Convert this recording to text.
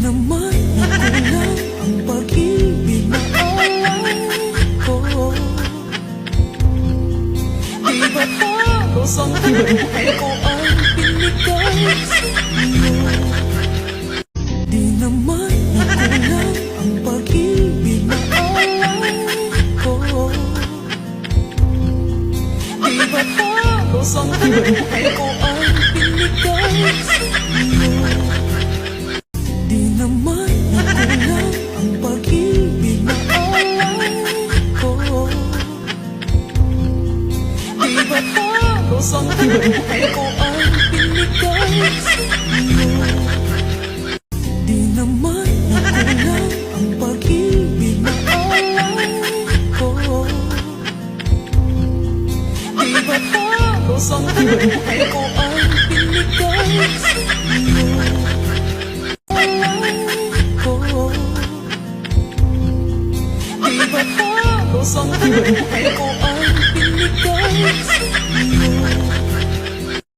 naman nakulang ang pag-ibig na alay ko. Di ba't halos ang buhay ko ay binigay sa'yo? Di naman nakulang ang pag-ibig na alay ko. Di ba't halos ang buhay ko ay binigay sa'yo? Di naman nakulang ang pag-ibig na alay ko. Di ba't halos ang buhay ko ay binigay sa'yo? Di naman nakulang ang pag-ibig na alay ko. Di ba't halos ang buhay ko ay binigay sa'yo? Di ba't halos ang buhay ko ay binigay